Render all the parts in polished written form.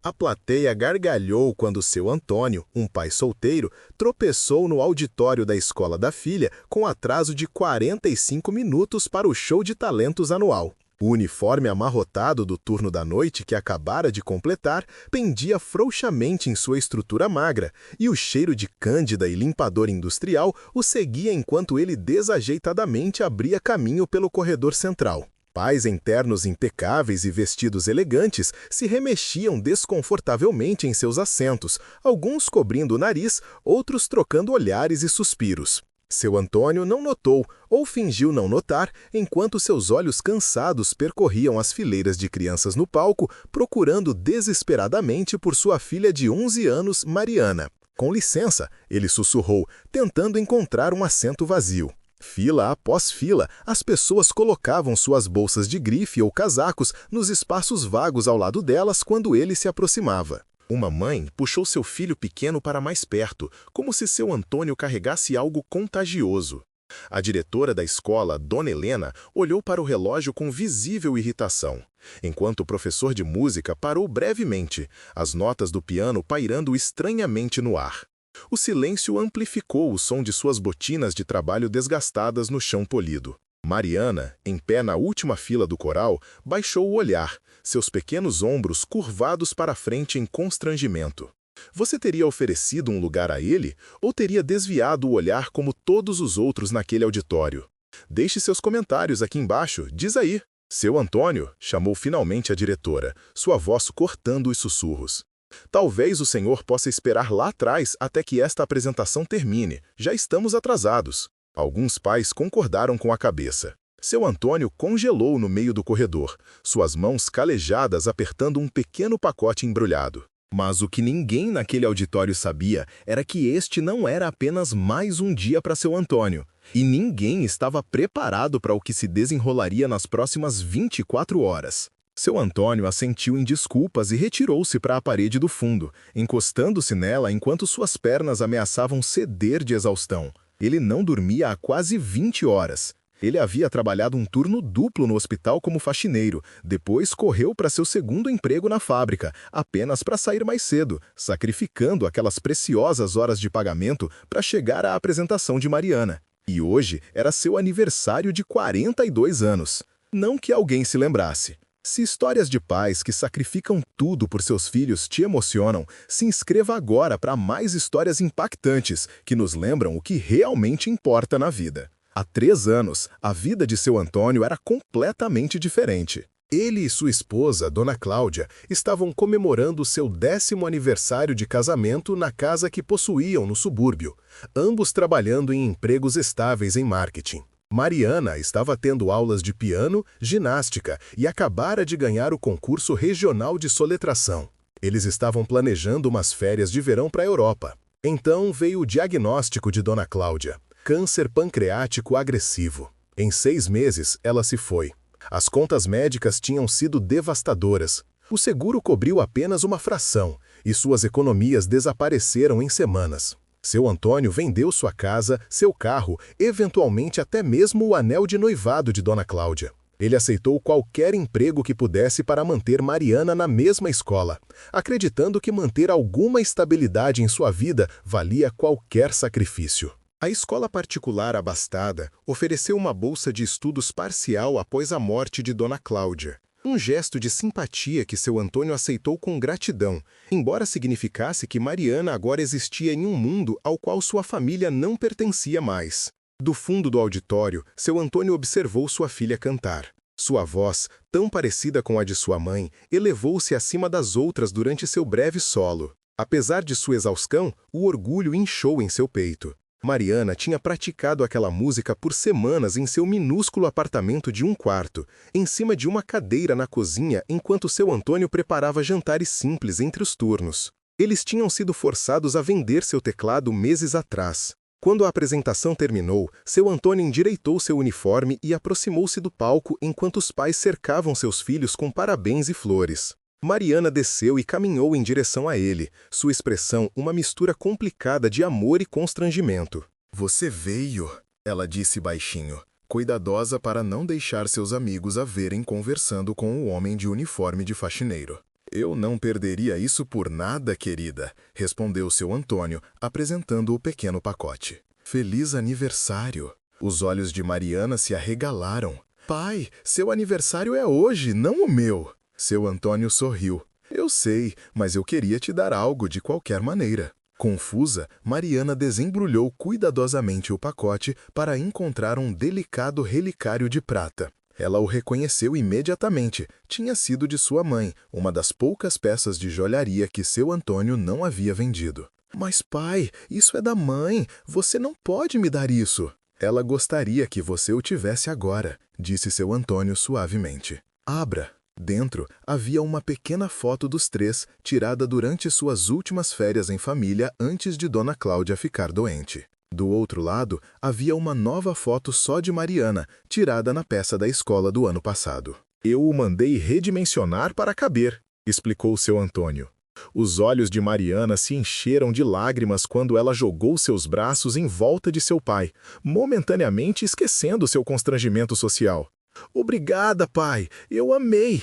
A plateia gargalhou quando seu Antônio, um pai solteiro, tropeçou no auditório da escola da filha com atraso de 45 minutos para o show de talentos anual. O uniforme amarrotado do turno da noite que acabara de completar pendia frouxamente em sua estrutura magra, e o cheiro de cândida e limpador industrial o seguia enquanto ele desajeitadamente abria caminho pelo corredor central. Pais em ternos impecáveis e vestidos elegantes se remexiam desconfortavelmente em seus assentos, alguns cobrindo o nariz, outros trocando olhares e suspiros. Seu Antônio não notou, ou fingiu não notar, enquanto seus olhos cansados percorriam as fileiras de crianças no palco, procurando desesperadamente por sua filha de 11 anos, Mariana. Com licença, ele sussurrou, tentando encontrar um assento vazio. Fila após fila, as pessoas colocavam suas bolsas de grife ou casacos nos espaços vagos ao lado delas quando ele se aproximava. Uma mãe puxou seu filho pequeno para mais perto, como se seu Antônio carregasse algo contagioso. A diretora da escola, Dona Helena, olhou para o relógio com visível irritação, enquanto o professor de música parou brevemente, as notas do piano pairando estranhamente no ar. O silêncio amplificou o som de suas botinas de trabalho desgastadas no chão polido. Mariana, em pé na última fila do coral, baixou o olhar, seus pequenos ombros curvados para a frente em constrangimento. Você teria oferecido um lugar a ele, ou teria desviado o olhar como todos os outros naquele auditório? Deixe seus comentários aqui embaixo, diz aí. Seu Antônio, chamou finalmente a diretora, sua voz cortando os sussurros. Talvez o senhor possa esperar lá atrás até que esta apresentação termine. Já estamos atrasados. Alguns pais concordaram com a cabeça. Seu Antônio congelou no meio do corredor, suas mãos calejadas apertando um pequeno pacote embrulhado. Mas o que ninguém naquele auditório sabia era que este não era apenas mais um dia para seu Antônio. E ninguém estava preparado para o que se desenrolaria nas próximas 24 horas. Seu Antônio assentiu em desculpas e retirou-se para a parede do fundo, encostando-se nela enquanto suas pernas ameaçavam ceder de exaustão. Ele não dormia há quase 20 horas. Ele havia trabalhado um turno duplo no hospital como faxineiro, depois correu para seu segundo emprego na fábrica, apenas para sair mais cedo, sacrificando aquelas preciosas horas de pagamento para chegar à apresentação de Mariana. E hoje era seu aniversário de 42 anos. Não que alguém se lembrasse. Se histórias de pais que sacrificam tudo por seus filhos te emocionam, se inscreva agora para mais histórias impactantes que nos lembram o que realmente importa na vida. Há 3 anos, a vida de seu Antônio era completamente diferente. Ele e sua esposa, Dona Cláudia, estavam comemorando seu 10º aniversário de casamento na casa que possuíam no subúrbio, ambos trabalhando em empregos estáveis em marketing. Mariana estava tendo aulas de piano, ginástica e acabara de ganhar o concurso regional de soletração. Eles estavam planejando umas férias de verão para a Europa. Então veio o diagnóstico de Dona Cláudia: câncer pancreático agressivo. Em 6 meses, ela se foi. As contas médicas tinham sido devastadoras. O seguro cobriu apenas uma fração, e suas economias desapareceram em semanas. Seu Antônio vendeu sua casa, seu carro, eventualmente até mesmo o anel de noivado de Dona Cláudia. Ele aceitou qualquer emprego que pudesse para manter Mariana na mesma escola, acreditando que manter alguma estabilidade em sua vida valia qualquer sacrifício. A escola particular abastada ofereceu uma bolsa de estudos parcial após a morte de Dona Cláudia. Um gesto de simpatia que seu Antônio aceitou com gratidão, embora significasse que Mariana agora existia em um mundo ao qual sua família não pertencia mais. Do fundo do auditório, seu Antônio observou sua filha cantar. Sua voz, tão parecida com a de sua mãe, elevou-se acima das outras durante seu breve solo. Apesar de sua exaustão, o orgulho inchou em seu peito. Mariana tinha praticado aquela música por semanas em seu minúsculo apartamento de 1 quarto, em cima de uma cadeira na cozinha enquanto seu Antônio preparava jantares simples entre os turnos. Eles tinham sido forçados a vender seu teclado meses atrás. Quando a apresentação terminou, seu Antônio endireitou seu uniforme e aproximou-se do palco enquanto os pais cercavam seus filhos com parabéns e flores. Mariana desceu e caminhou em direção a ele, sua expressão uma mistura complicada de amor e constrangimento. "Você veio", ela disse baixinho, cuidadosa para não deixar seus amigos a verem conversando com o homem de uniforme de faxineiro. Eu não perderia isso por nada, querida, respondeu seu Antônio, apresentando o pequeno pacote. Feliz aniversário! Os olhos de Mariana se arregalaram. Pai, seu aniversário é hoje, não o meu. Seu Antônio sorriu. Eu sei, mas eu queria te dar algo de qualquer maneira. Confusa, Mariana desembrulhou cuidadosamente o pacote para encontrar um delicado relicário de prata. Ela o reconheceu imediatamente. Tinha sido de sua mãe, uma das poucas peças de joalharia que seu Antônio não havia vendido. Mas pai, isso é da mãe. Você não pode me dar isso. Ela gostaria que você o tivesse agora, disse seu Antônio suavemente. Abra. Dentro havia uma pequena foto dos três, tirada durante suas últimas férias em família antes de Dona Cláudia ficar doente. Do outro lado, havia uma nova foto só de Mariana, tirada na peça da escola do ano passado. Eu o mandei redimensionar para caber, explicou seu Antônio. Os olhos de Mariana se encheram de lágrimas quando ela jogou seus braços em volta de seu pai, momentaneamente esquecendo seu constrangimento social. Obrigada, pai, eu amei.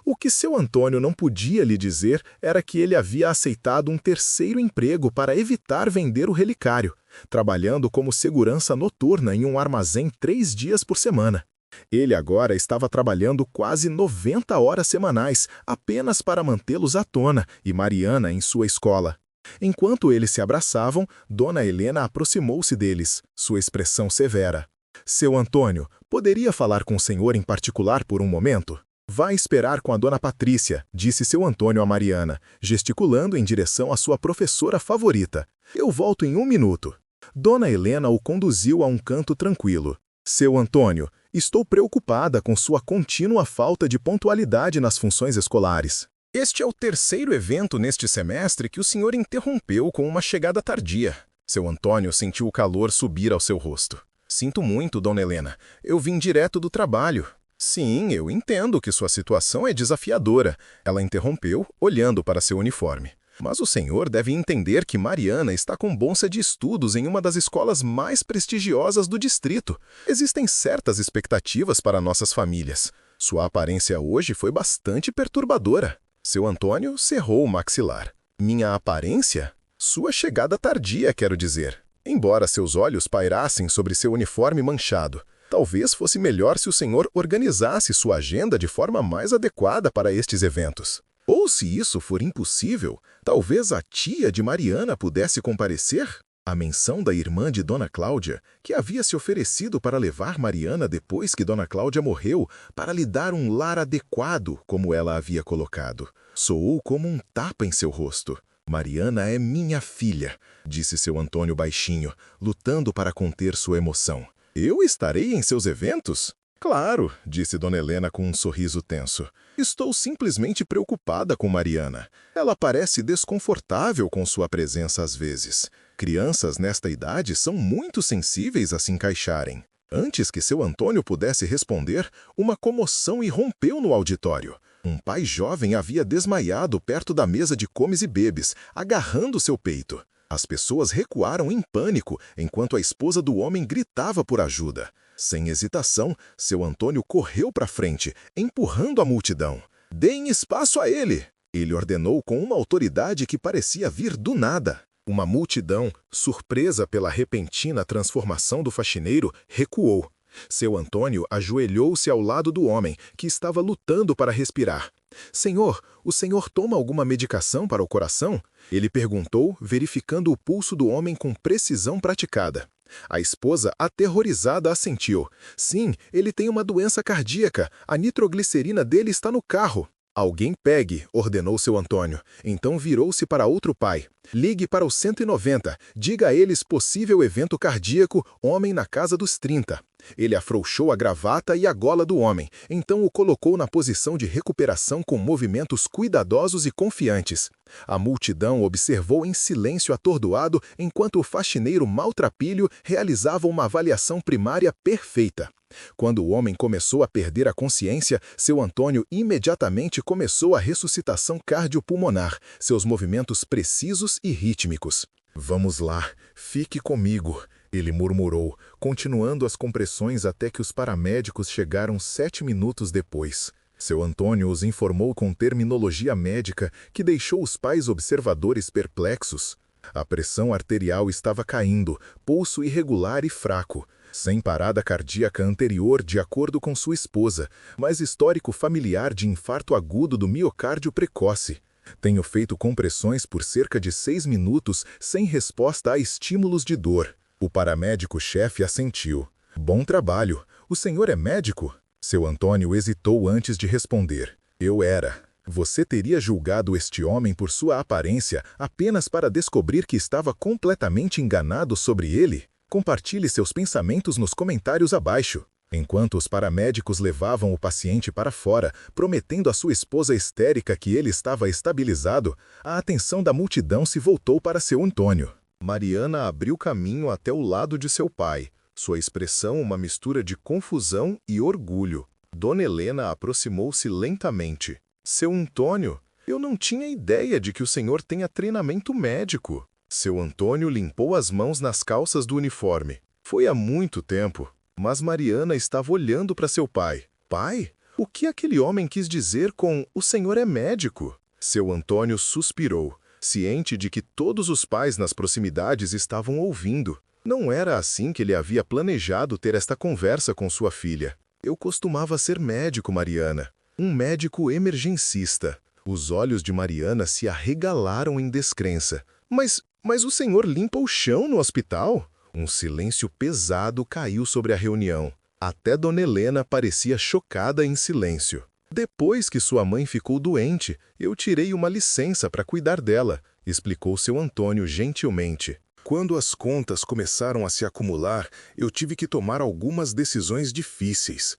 O que seu Antônio não podia lhe dizer era que ele havia aceitado um terceiro emprego para evitar vender o relicário, trabalhando como segurança noturna em um armazém 3 dias por semana. Ele agora estava trabalhando quase 90 horas semanais, apenas para mantê-los à tona e Mariana em sua escola. Enquanto eles se abraçavam, Dona Helena aproximou-se deles, sua expressão severa. Seu Antônio, poderia falar com o senhor em particular por um momento? Vá esperar com a Dona Patrícia, disse seu Antônio a Mariana, gesticulando em direção à sua professora favorita. Eu volto em 1 minuto. Dona Helena o conduziu a um canto tranquilo. Seu Antônio, estou preocupada com sua contínua falta de pontualidade nas funções escolares. Este é o terceiro evento neste semestre que o senhor interrompeu com uma chegada tardia. Seu Antônio sentiu o calor subir ao seu rosto. Sinto muito, Dona Helena. Eu vim direto do trabalho. Sim, eu entendo que sua situação é desafiadora. Ela interrompeu, olhando para seu uniforme. Mas o senhor deve entender que Mariana está com bolsa de estudos em uma das escolas mais prestigiosas do distrito. Existem certas expectativas para nossas famílias. Sua aparência hoje foi bastante perturbadora. Seu Antônio cerrou o maxilar. Minha aparência? Sua chegada tardia, quero dizer. Embora seus olhos pairassem sobre seu uniforme manchado, talvez fosse melhor se o senhor organizasse sua agenda de forma mais adequada para estes eventos. Ou, se isso for impossível, talvez a tia de Mariana pudesse comparecer? A menção da irmã de Dona Cláudia, que havia se oferecido para levar Mariana depois que Dona Cláudia morreu, para lhe dar um lar adequado, como ela havia colocado, soou como um tapa em seu rosto. Mariana é minha filha, disse seu Antônio baixinho, lutando para conter sua emoção. Eu estarei em seus eventos? Claro, disse Dona Helena com um sorriso tenso. Estou simplesmente preocupada com Mariana. Ela parece desconfortável com sua presença às vezes. Crianças nesta idade são muito sensíveis a se encaixarem. Antes que seu Antônio pudesse responder, uma comoção irrompeu no auditório. Um pai jovem havia desmaiado perto da mesa de comes e bebes, agarrando seu peito. As pessoas recuaram em pânico, enquanto a esposa do homem gritava por ajuda. Sem hesitação, seu Antônio correu para frente, empurrando a multidão. Deem espaço a ele! Ele ordenou com uma autoridade que parecia vir do nada. Uma multidão, surpresa pela repentina transformação do faxineiro, recuou. Seu Antônio ajoelhou-se ao lado do homem, que estava lutando para respirar. Senhor, o senhor toma alguma medicação para o coração? Ele perguntou, verificando o pulso do homem com precisão praticada. A esposa, aterrorizada, assentiu. Sim, ele tem uma doença cardíaca. A nitroglicerina dele está no carro. Alguém pegue, ordenou seu Antônio. Então virou-se para outro pai. Ligue para o 190. Diga a eles possível evento cardíaco, homem na casa dos 30. Ele afrouxou a gravata e a gola do homem, então o colocou na posição de recuperação com movimentos cuidadosos e confiantes. A multidão observou em silêncio atordoado enquanto o faxineiro maltrapilho realizava uma avaliação primária perfeita. Quando o homem começou a perder a consciência, seu Antônio imediatamente começou a ressuscitação cardiopulmonar, seus movimentos precisos e rítmicos. Vamos lá, fique comigo, ele murmurou, continuando as compressões até que os paramédicos chegaram 7 minutos depois. Seu Antônio os informou com terminologia médica que deixou os pais observadores perplexos. A pressão arterial estava caindo, pulso irregular e fraco, sem parada cardíaca anterior de acordo com sua esposa, mas histórico familiar de infarto agudo do miocárdio precoce. Tenho feito compressões por cerca de 6 minutos sem resposta a estímulos de dor. O paramédico-chefe assentiu. Bom trabalho. O senhor é médico? Seu Antônio hesitou antes de responder. Eu era. Você teria julgado este homem por sua aparência apenas para descobrir que estava completamente enganado sobre ele? Compartilhe seus pensamentos nos comentários abaixo. Enquanto os paramédicos levavam o paciente para fora, prometendo à sua esposa histérica que ele estava estabilizado, a atenção da multidão se voltou para seu Antônio. Mariana abriu caminho até o lado de seu pai, sua expressão uma mistura de confusão e orgulho. Dona Helena aproximou-se lentamente. Seu Antônio, eu não tinha ideia de que o senhor tenha treinamento médico. Seu Antônio limpou as mãos nas calças do uniforme. Foi há muito tempo. Mas Mariana estava olhando para seu pai. Pai, o que aquele homem quis dizer com "o senhor é médico"? Seu Antônio suspirou, ciente de que todos os pais nas proximidades estavam ouvindo. Não era assim que ele havia planejado ter esta conversa com sua filha. Eu costumava ser médico, Mariana. Um médico emergencista. Os olhos de Mariana se arregalaram em descrença. Mas o senhor limpa o chão no hospital? Um silêncio pesado caiu sobre a reunião. Até Dona Helena parecia chocada em silêncio. Depois que sua mãe ficou doente, eu tirei uma licença para cuidar dela, explicou seu Antônio gentilmente. Quando as contas começaram a se acumular, eu tive que tomar algumas decisões difíceis.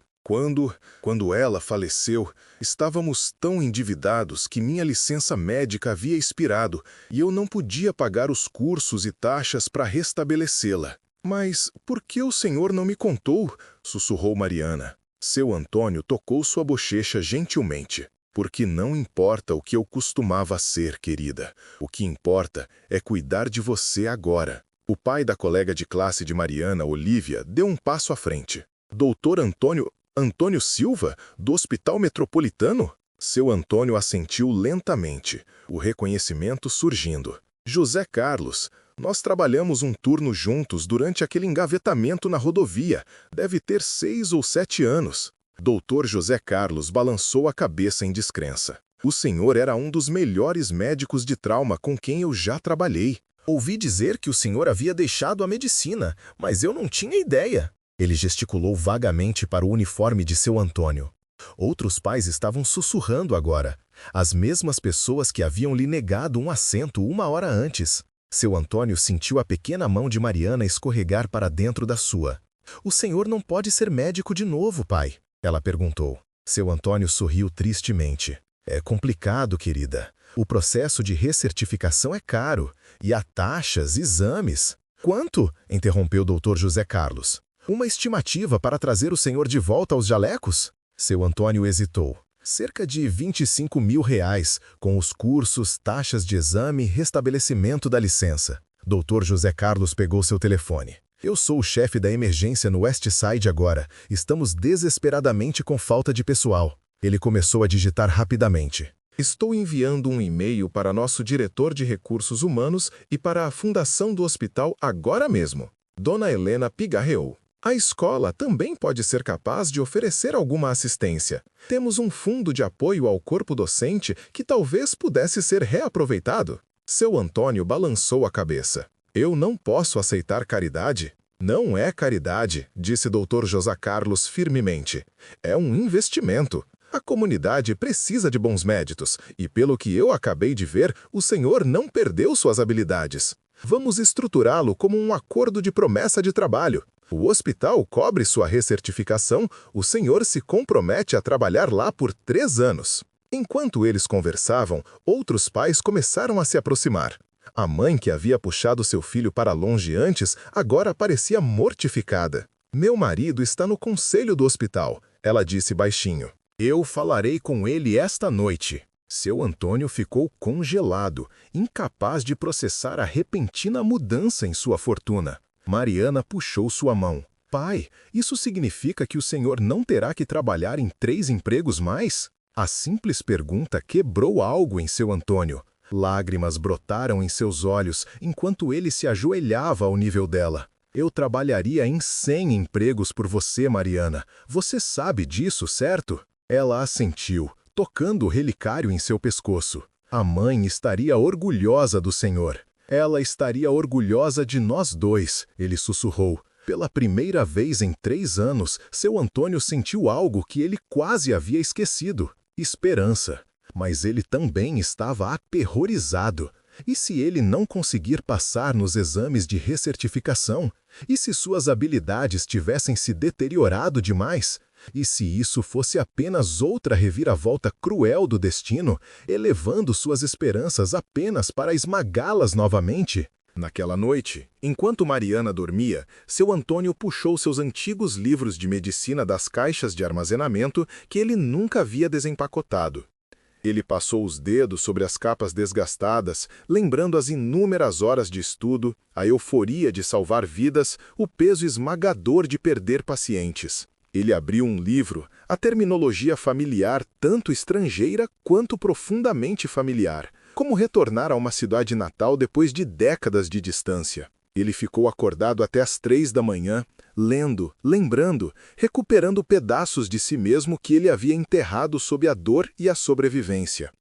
Quando ela faleceu, estávamos tão endividados que minha licença médica havia expirado e eu não podia pagar os cursos e taxas para restabelecê-la. Mas por que o senhor não me contou? Sussurrou Mariana. Seu Antônio tocou sua bochecha gentilmente. Porque não importa o que eu costumava ser, querida. O que importa é cuidar de você agora. O pai da colega de classe de Mariana, Olívia, deu um passo à frente. Doutor Antônio Silva, do Hospital Metropolitano? Seu Antônio assentiu lentamente, o reconhecimento surgindo. José Carlos, nós trabalhamos um turno juntos durante aquele engavetamento na rodovia. Deve ter 6 ou 7 anos. Doutor José Carlos balançou a cabeça em descrença. O senhor era um dos melhores médicos de trauma com quem eu já trabalhei. Ouvi dizer que o senhor havia deixado a medicina, mas eu não tinha ideia. Ele gesticulou vagamente para o uniforme de seu Antônio. Outros pais estavam sussurrando agora. As mesmas pessoas que haviam lhe negado um assento 1 hora antes. Seu Antônio sentiu a pequena mão de Mariana escorregar para dentro da sua. O senhor não pode ser médico de novo, pai? Ela perguntou. Seu Antônio sorriu tristemente. É complicado, querida. O processo de recertificação é caro. E há taxas, exames. Quanto? Interrompeu o doutor José Carlos. Uma estimativa para trazer o senhor de volta aos jalecos? Seu Antônio hesitou. Cerca de R$ 25.000, com os cursos, taxas de exame e restabelecimento da licença. Doutor José Carlos pegou seu telefone. Eu sou o chefe da emergência no West Side agora. Estamos desesperadamente com falta de pessoal. Ele começou a digitar rapidamente. Estou enviando um e-mail para nosso diretor de recursos humanos e para a fundação do hospital agora mesmo. Dona Helena pigarreou. A escola também pode ser capaz de oferecer alguma assistência. Temos um fundo de apoio ao corpo docente que talvez pudesse ser reaproveitado. Seu Antônio balançou a cabeça. Eu não posso aceitar caridade. Não é caridade, disse Dr. José Carlos firmemente. É um investimento. A comunidade precisa de bons médicos e, pelo que eu acabei de ver, o senhor não perdeu suas habilidades. Vamos estruturá-lo como um acordo de promessa de trabalho. O hospital cobre sua recertificação, o senhor se compromete a trabalhar lá por 3 anos. Enquanto eles conversavam, outros pais começaram a se aproximar. A mãe que havia puxado seu filho para longe antes, agora parecia mortificada. Meu marido está no conselho do hospital, ela disse baixinho. Eu falarei com ele esta noite. Seu Antônio ficou congelado, incapaz de processar a repentina mudança em sua fortuna. Mariana puxou sua mão. Pai, isso significa que o senhor não terá que trabalhar em 3 empregos mais? A simples pergunta quebrou algo em seu Antônio. Lágrimas brotaram em seus olhos enquanto ele se ajoelhava ao nível dela. Eu trabalharia em 100 empregos por você, Mariana. Você sabe disso, certo? Ela assentiu, tocando o relicário em seu pescoço. A mãe estaria orgulhosa do senhor. Ela estaria orgulhosa de nós dois, ele sussurrou. Pela primeira vez em 3 anos, seu Antônio sentiu algo que ele quase havia esquecido: esperança. Mas ele também estava aterrorizado. E se ele não conseguir passar nos exames de recertificação? E se suas habilidades tivessem se deteriorado demais? E se isso fosse apenas outra reviravolta cruel do destino, elevando suas esperanças apenas para esmagá-las novamente? Naquela noite, enquanto Mariana dormia, seu Antônio puxou seus antigos livros de medicina das caixas de armazenamento que ele nunca havia desempacotado. Ele passou os dedos sobre as capas desgastadas, lembrando as inúmeras horas de estudo, a euforia de salvar vidas, o peso esmagador de perder pacientes. Ele abriu um livro, a terminologia familiar tanto estrangeira quanto profundamente familiar. Como retornar a uma cidade natal depois de décadas de distância? Ele ficou acordado até as 3 da manhã, lendo, lembrando, recuperando pedaços de si mesmo que ele havia enterrado sob a dor e a sobrevivência.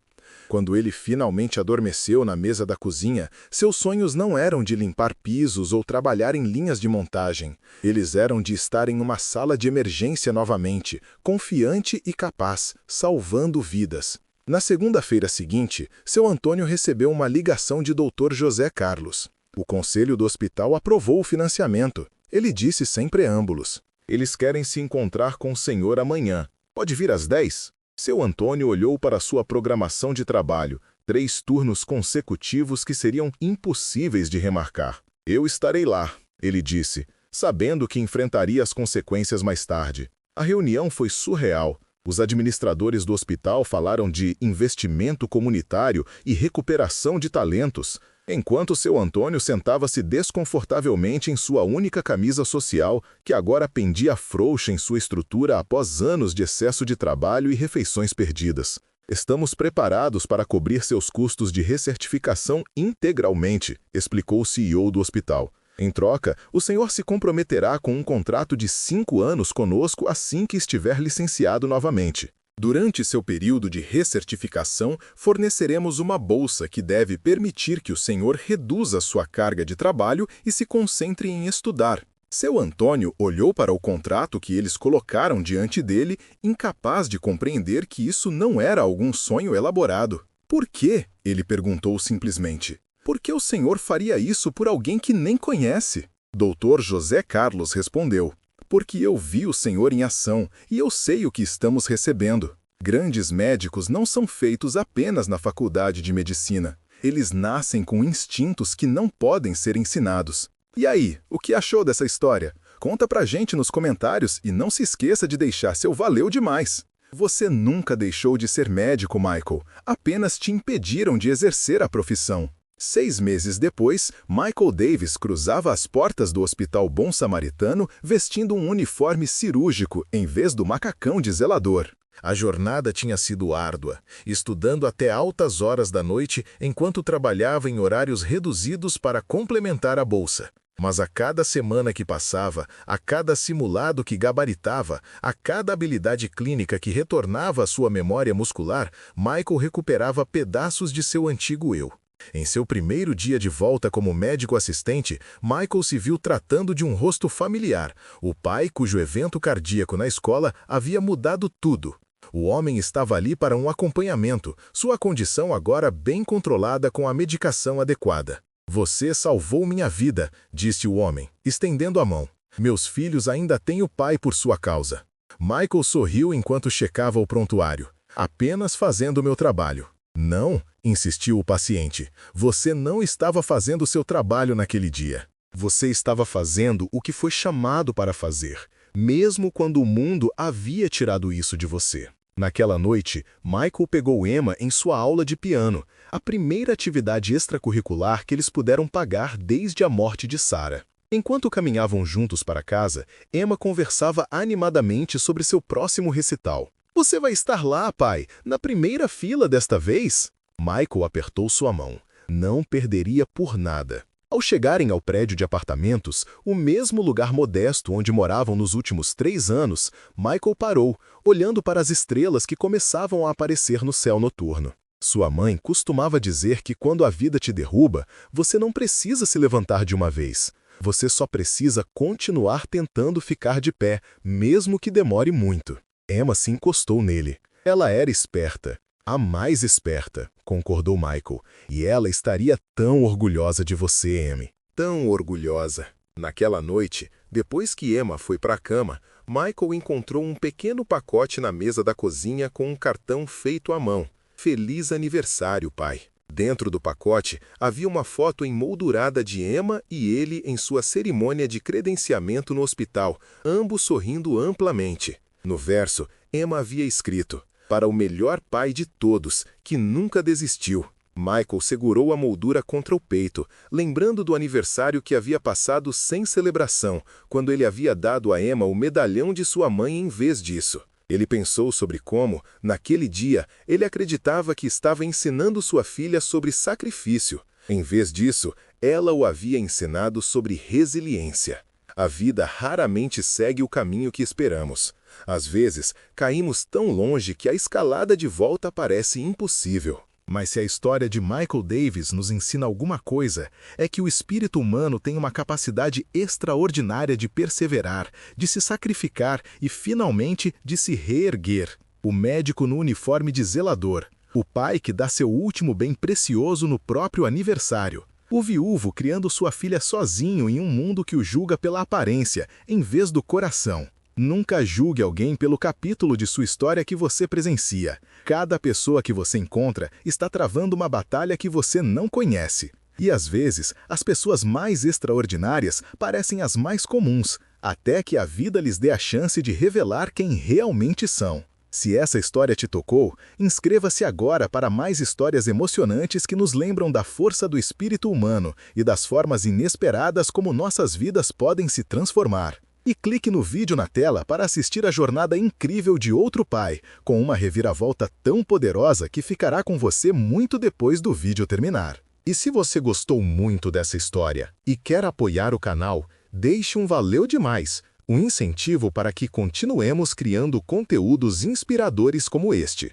Quando ele finalmente adormeceu na mesa da cozinha, seus sonhos não eram de limpar pisos ou trabalhar em linhas de montagem. Eles eram de estar em uma sala de emergência novamente, confiante e capaz, salvando vidas. Na segunda-feira seguinte, seu Antônio recebeu uma ligação de Dr. José Carlos. O conselho do hospital aprovou o financiamento. Ele disse sem preâmbulos: "Eles querem se encontrar com o senhor amanhã. Pode vir às 10?" Seu Antônio olhou para sua programação de trabalho, 3 turnos consecutivos que seriam impossíveis de remarcar. "Eu estarei lá", ele disse, sabendo que enfrentaria as consequências mais tarde. A reunião foi surreal. Os administradores do hospital falaram de investimento comunitário e recuperação de talentos, enquanto seu Antônio sentava-se desconfortavelmente em sua única camisa social, que agora pendia frouxa em sua estrutura após anos de excesso de trabalho e refeições perdidas. "Estamos preparados para cobrir seus custos de recertificação integralmente", explicou o CEO do hospital. "Em troca, o senhor se comprometerá com um contrato de 5 anos conosco assim que estiver licenciado novamente. Durante seu período de recertificação, forneceremos uma bolsa que deve permitir que o senhor reduza sua carga de trabalho e se concentre em estudar." Seu Antônio olhou para o contrato que eles colocaram diante dele, incapaz de compreender que isso não era algum sonho elaborado. "Por quê?" ele perguntou simplesmente. "Por que o senhor faria isso por alguém que nem conhece?" Dr. José Carlos respondeu: "Porque eu vi o senhor em ação e eu sei o que estamos recebendo. Grandes médicos não são feitos apenas na faculdade de medicina. Eles nascem com instintos que não podem ser ensinados." E aí, o que achou dessa história? Conta pra gente nos comentários e não se esqueça de deixar seu valeu demais. Você nunca deixou de ser médico, Michael. Apenas te impediram de exercer a profissão. 6 meses depois, Michael Davis cruzava as portas do Hospital Bom Samaritano vestindo um uniforme cirúrgico em vez do macacão de zelador. A jornada tinha sido árdua, estudando até altas horas da noite enquanto trabalhava em horários reduzidos para complementar a bolsa. Mas a cada semana que passava, a cada simulado que gabaritava, a cada habilidade clínica que retornava à sua memória muscular, Michael recuperava pedaços de seu antigo eu. Em seu primeiro dia de volta como médico assistente, Michael se viu tratando de um rosto familiar, o pai cujo evento cardíaco na escola havia mudado tudo. O homem estava ali para um acompanhamento, sua condição agora bem controlada com a medicação adequada. "Você salvou minha vida", disse o homem, estendendo a mão. "Meus filhos ainda têm o pai por sua causa." Michael sorriu enquanto checava o prontuário. "Apenas fazendo meu trabalho." "Não", insistiu o paciente, "você não estava fazendo seu trabalho naquele dia. Você estava fazendo o que foi chamado para fazer, mesmo quando o mundo havia tirado isso de você." Naquela noite, Michael pegou Emma em sua aula de piano, a primeira atividade extracurricular que eles puderam pagar desde a morte de Sarah. Enquanto caminhavam juntos para casa, Emma conversava animadamente sobre seu próximo recital. Você vai estar lá, pai, na primeira fila desta vez? Michael apertou sua mão. Não perderia por nada. Ao chegarem ao prédio de apartamentos, o mesmo lugar modesto onde moravam nos últimos 3 anos, Michael parou, olhando para as estrelas que começavam a aparecer no céu noturno. Sua mãe costumava dizer que quando a vida te derruba, você não precisa se levantar de uma vez. Você só precisa continuar tentando ficar de pé, mesmo que demore muito. Emma se encostou nele. Ela era esperta. A mais esperta, concordou Michael. E ela estaria tão orgulhosa de você, Emmy. Tão orgulhosa. Naquela noite, depois que Emma foi para a cama, Michael encontrou um pequeno pacote na mesa da cozinha com um cartão feito à mão. Feliz aniversário, pai. Dentro do pacote havia uma foto emoldurada de Emma e ele em sua cerimônia de credenciamento no hospital, ambos sorrindo amplamente. No verso, Emma havia escrito: "Para o melhor pai de todos, que nunca desistiu." Michael segurou a moldura contra o peito, lembrando do aniversário que havia passado sem celebração, quando ele havia dado a Emma o medalhão de sua mãe em vez disso. Ele pensou sobre como, naquele dia, ele acreditava que estava ensinando sua filha sobre sacrifício. Em vez disso, ela o havia ensinado sobre resiliência. A vida raramente segue o caminho que esperamos. Às vezes, caímos tão longe que a escalada de volta parece impossível. Mas se a história de Michael Davis nos ensina alguma coisa, é que o espírito humano tem uma capacidade extraordinária de perseverar, de se sacrificar e, finalmente, de se reerguer. O médico no uniforme de zelador, o pai que dá seu último bem precioso no próprio aniversário, o viúvo criando sua filha sozinho em um mundo que o julga pela aparência, em vez do coração. Nunca julgue alguém pelo capítulo de sua história que você presencia. Cada pessoa que você encontra está travando uma batalha que você não conhece. E às vezes, as pessoas mais extraordinárias parecem as mais comuns, até que a vida lhes dê a chance de revelar quem realmente são. Se essa história te tocou, inscreva-se agora para mais histórias emocionantes que nos lembram da força do espírito humano e das formas inesperadas como nossas vidas podem se transformar. E clique no vídeo na tela para assistir a jornada incrível de outro pai, com uma reviravolta tão poderosa que ficará com você muito depois do vídeo terminar. E se você gostou muito dessa história e quer apoiar o canal, deixe um valeu demais, um incentivo para que continuemos criando conteúdos inspiradores como este.